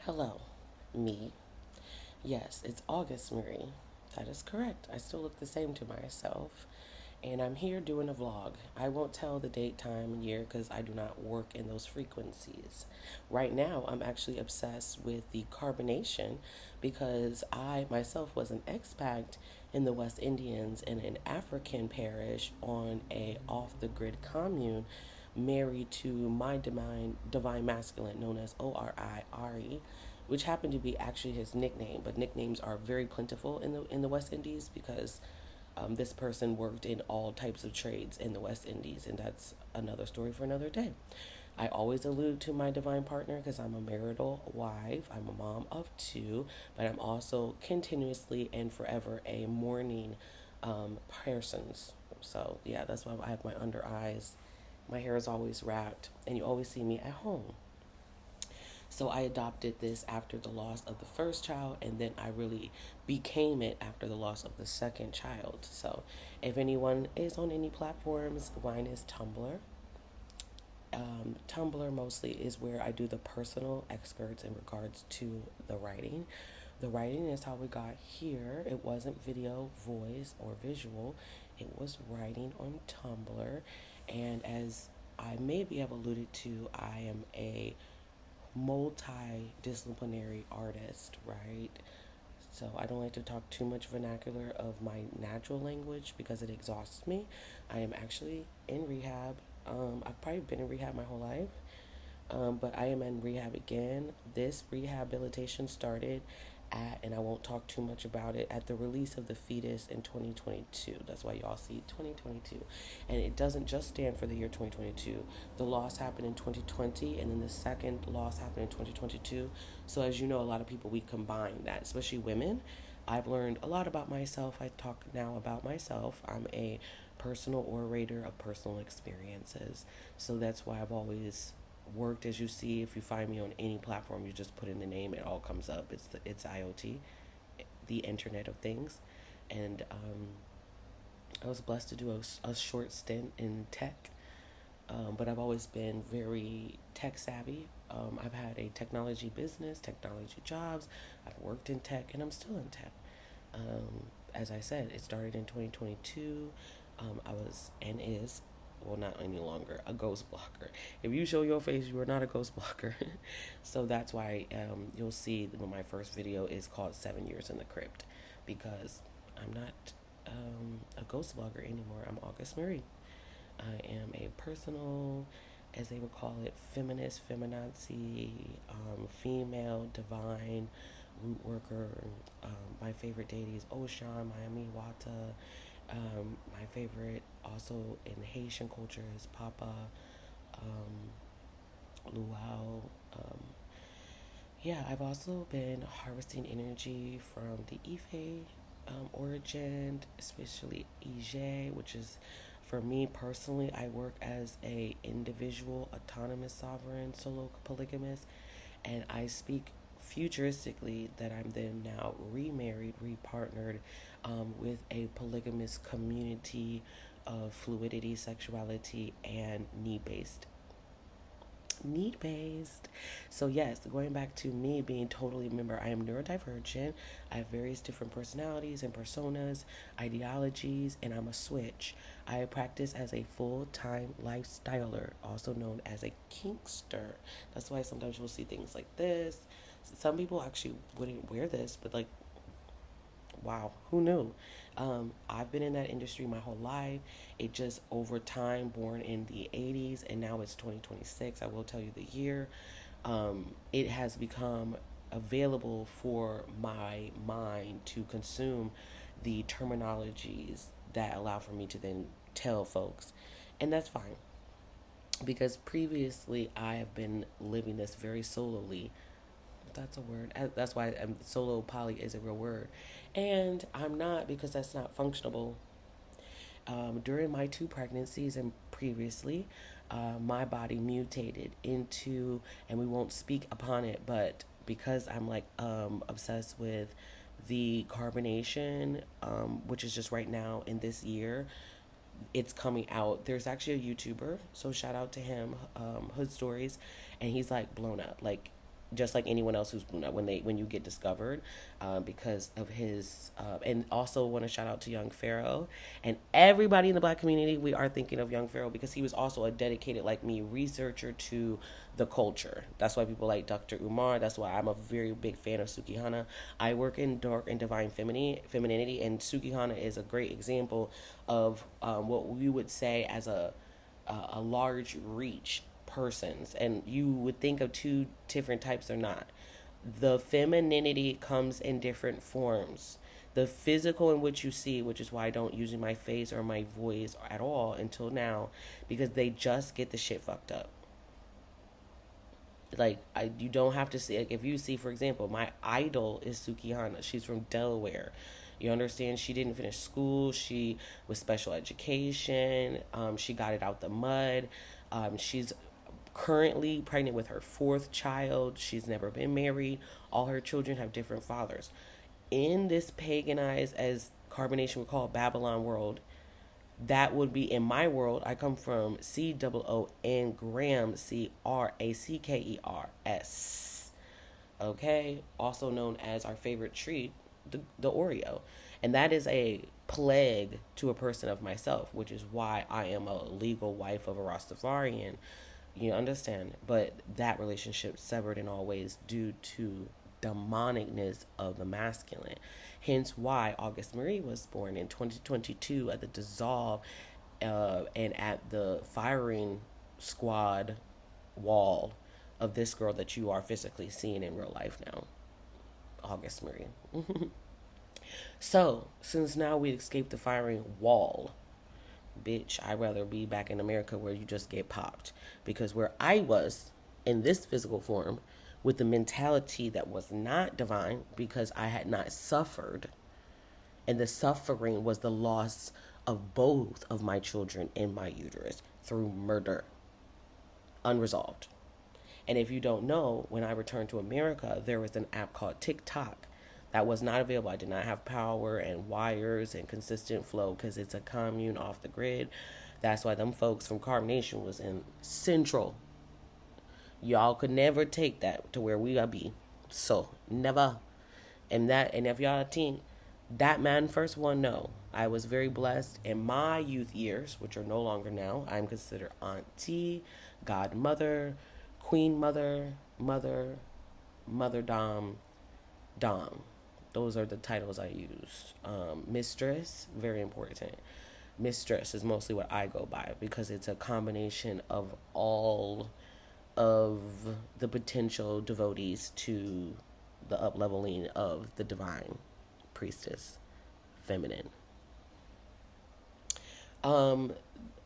Hello, me. Yes, it's August Marie. That is correct. I still look the same to myself. And I'm here doing a vlog. I won't tell the date, time, and year because I do not work in those frequencies. Right now, I'm actually obsessed with the carbonation because I myself was an expat in the West Indians in an African parish on a off-the-grid commune married to my divine masculine known as Ori, which happened to be actually his nickname. But nicknames are very plentiful in the West Indies because this person worked in all types of trades in the West Indies, and that's another story for another day. I always allude to my divine partner because I'm a marital wife, I'm a mom of two, but I'm also continuously and forever a morning person. So, yeah, that's why I have my under eyes. My hair is always wrapped, and you always see me at home. So I adopted this after the loss of the first child, and then I really became it after the loss of the second child. So if anyone is on any platforms, mine is Tumblr. Tumblr mostly is where I do the personal excerpts in regards to the writing. The writing is how we got here. It wasn't video, voice, or visual. It was writing on Tumblr. And as I maybe have alluded to, I am a multidisciplinary artist, right? So I don't like to talk too much vernacular of my natural language because it exhausts me. I am actually in rehab. I've probably been in rehab my whole life, but I am in rehab again. This rehabilitation started at, and I won't talk too much about it, at the release of the fetus in 2022. That's why y'all see 2022. And it doesn't just stand for the year 2022. The loss happened in 2020, and then the second loss happened in 2022. So, as you know, a lot of people, we combine that, especially women. I've learned a lot about myself. I talk now about myself. I'm a personal orator of personal experiences. So that's why I've always worked. As you see, if you find me on any platform, you just put in the name, it all comes up. It's IoT, the Internet of Things, and I was blessed to do a short stint in tech, but I've always been very tech savvy. I've had a technology business, technology jobs. I've worked in tech, and I'm still in tech. As I said, it started in 2022. I was and is, well, not any longer, a ghost blocker. If you show your face, you are not a ghost blocker. So that's why you'll see that my first video is called 7 Years in the Crypt, because I'm not a ghost blogger anymore. I'm August Marie. I am a personal, as they would call it, feminist, feminazi, female, divine, root worker. My favorite deity is Oshan, Miami Wata. My favorite also in Haitian culture is Papa, Luau. Yeah, I've also been harvesting energy from the Ife origin, especially Ije, which is, for me personally, I work as a individual, autonomous, sovereign, solo polygamist, and I speak futuristically that I'm then now remarried, repartnered with a polygamous community of fluidity, sexuality, and need based. So yes, going back to me being totally, remember, I am neurodivergent. I have various different personalities and personas, ideologies, and I'm a switch. I practice as a full-time lifestyler, also known as a kinkster. That's why sometimes you'll see things like this. Some people actually wouldn't wear this, but like, wow, who knew? I've been in that industry my whole life. It just over time, born in the 80s, and now it's 2026. I will tell you the year. It has become available for my mind to consume the terminologies that allow for me to then tell folks. And that's fine because previously I have been living this very solely. That's a word. That's why solo poly is a real word. And I'm not, because that's not functional. During my two pregnancies and previously, my body mutated into, and we won't speak upon it, but because I'm like obsessed with the carbonation, which is just right now in this year, it's coming out. There's actually a YouTuber, so shout out to him, Hood Stories, and he's like blown up. Like just like anyone else who's when you get discovered, because of his. And also want to shout out to Young Pharaoh and everybody in the Black community. We are thinking of Young Pharaoh because he was also a dedicated, like me, researcher to the culture. That's why people like Dr. Umar. That's why I'm a very big fan of Sukihana. I work in dark and divine femininity, and Sukihana is a great example of what we would say as a large reach persons, and you would think of two different types. Or not. The femininity comes in different forms. The physical in which you see, which is why I don't use my face or my voice at all until now, because they just get the shit fucked up. Like, you don't have to see, like, if you see, for example, my idol is Sukihana. She's from Delaware. You understand? She didn't finish school. She was special education. She got it out the mud. She's currently pregnant with her fourth child. She's never been married. All her children have different fathers. In this paganized, as carbonation would call it, Babylon world, that would be in my world. I come from COON Graham, CRACKERS. Okay, also known as our favorite treat, the Oreo, and that is a plague to a person of myself, which is why I am a legal wife of a Rastafarian. You understand? But that relationship severed in all ways due to demonicness of the masculine. Hence why August Marie was born in 2022 at the dissolve, and at the firing squad wall of this girl that you are physically seeing in real life now, August Marie. So, since now we escaped the firing wall, bitch, I'd rather be back in America where you just get popped. Because where I was in this physical form, with the mentality that was not divine, because I had not suffered, and the suffering was the loss of both of my children in my uterus through murder, unresolved. And if you don't know, when I returned to America, there was an app called TikTok that was not available. I did not have power and wires and consistent flow because it's a commune off the grid. That's why them folks from Carb Nation was in Central. Y'all could never take that to where we gotta be. So, never. And if y'all think that man first one, no. I was very blessed in my youth years, which are no longer now. I'm considered auntie, godmother, queen mother, mother dom. Those are the titles I use. Mistress, very important. Mistress is mostly what I go by because it's a combination of all of the potential devotees to the up-leveling of the divine priestess, feminine. So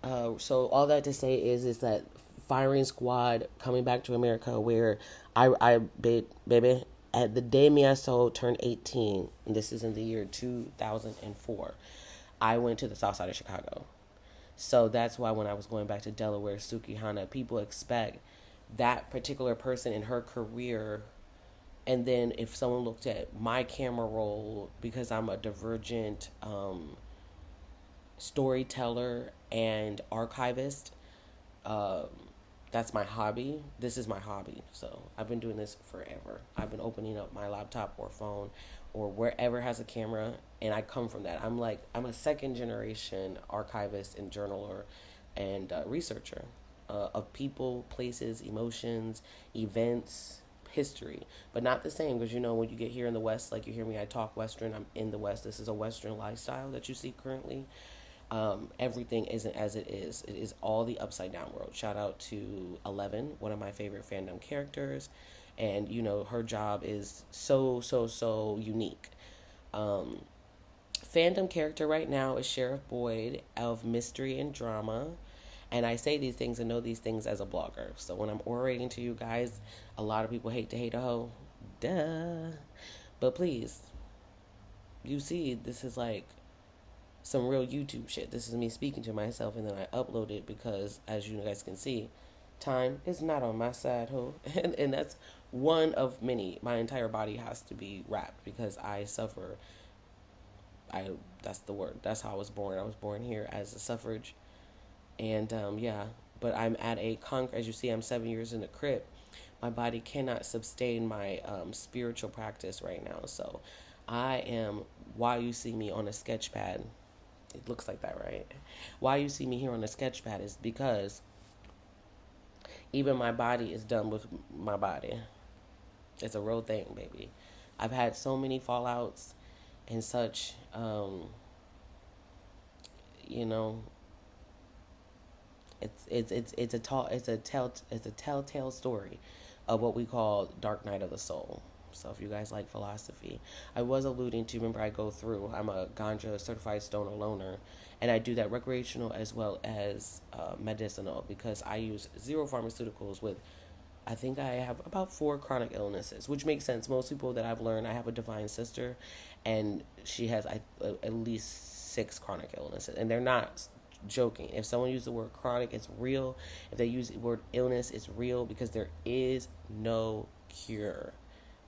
all that to say is that firing squad coming back to America, where baby, at the day me I so turned 18, and this is in the year 2004, I went to the south side of Chicago. So that's why when I was going back to Delaware, Sukihana, people expect that particular person in her career. And then if someone looked at my camera roll, because I'm a divergent storyteller and archivist, that's my hobby. This is my hobby. So I've been doing this forever. I've been opening up my laptop or phone or wherever has a camera, and I come from that. I'm a second generation archivist and journaler and researcher of people, places, emotions, events, history, but not the same, because when you get here in the West, like you hear me, I talk Western. I'm in the West. This is a Western lifestyle that you see currently. Everything isn't as it is. It is all the upside down world. Shout out to 11, one of my favorite fandom characters, and her job is so unique. Fandom character right now is Sheriff Boyd of Mystery and Drama. And I say these things and know these things as a blogger. So when I'm orating to you guys, a lot of people hate to hate a hoe. Duh. But please, you see, this is like some real YouTube shit. This is me speaking to myself, and then I upload it because, as you guys can see, time is not on my side, ho. And that's one of many. My entire body has to be wrapped because I suffer. That's the word. That's how I was born. I was born here as a suffrage. And, yeah, but I'm at as you see, I'm 7 years in the crib. my body cannot sustain my spiritual practice right now. So I am, why you see me on a sketch pad, it looks like that, right? Why you see me here on the sketch pad is because even my body is done with my body. It's a real thing, baby. I've had so many fallouts and such. You know, it's a telltale story of what we call dark night of the soul. So if you guys like philosophy, I was alluding to, remember I go through, I'm a ganja certified stoner loner, and I do that recreational as well as medicinal, because I use zero pharmaceuticals with, I think I have about 4 chronic illnesses, which makes sense. Most people that I've learned, I have a divine sister, and she has at least 6 chronic illnesses, and they're not joking. If someone uses the word chronic, it's real. If they use the word illness, it's real, because there is no cure.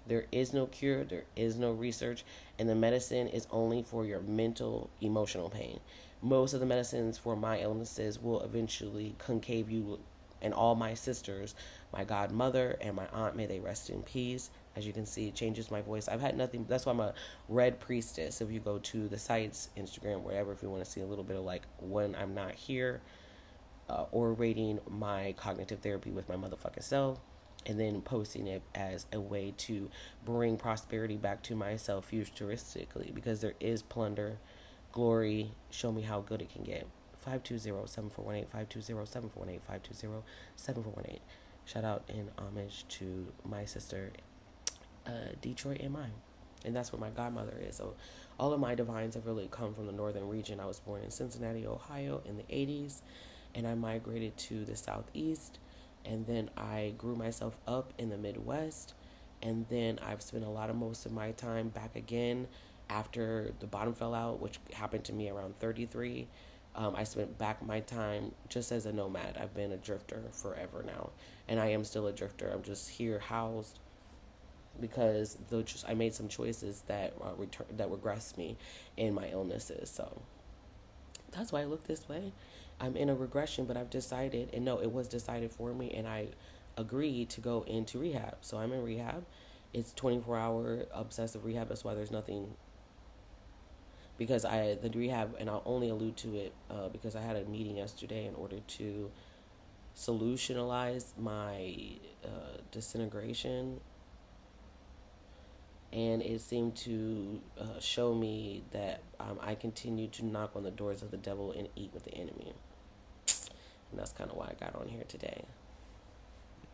There is no cure, there is no research, and the medicine is only for your mental, emotional pain. Most of the medicines for my illnesses will eventually concave you, and all my sisters, my godmother and my aunt, may they rest in peace. As you can see, it changes my voice. I've had nothing, that's why I'm a red priestess. If you go to the sites, Instagram, wherever, if you want to see a little bit of like when I'm not here, or rating my cognitive therapy with my motherfucking self, and then posting it as a way to bring prosperity back to myself futuristically, because there is plunder, glory, show me how good it can get. 520-7418, 520-7418, 520-7418. Shout out in homage to my sister, Detroit and mine. And that's where my godmother is. So all of my divines have really come from the northern region. I was born in Cincinnati, Ohio in the 80s, and I migrated to the southeast, and then I grew myself up in the Midwest, and then I've spent most of my time back again after the bottom fell out, which happened to me around 33. I spent back my time just as a nomad. I've been a drifter forever now, and I am still a drifter. I'm just here housed because I made some choices that that regressed me in my illnesses. So that's why I look this way. I'm in a regression, but I've decided, and no, it was decided for me, and I agreed to go into rehab. So I'm in rehab. It's 24-hour obsessive rehab. That's why there's nothing, because the rehab, and I'll only allude to it because I had a meeting yesterday in order to solutionalize my disintegration, and it seemed to show me that I continue to knock on the doors of the devil and eat with the enemy. And that's kind of why I got on here today.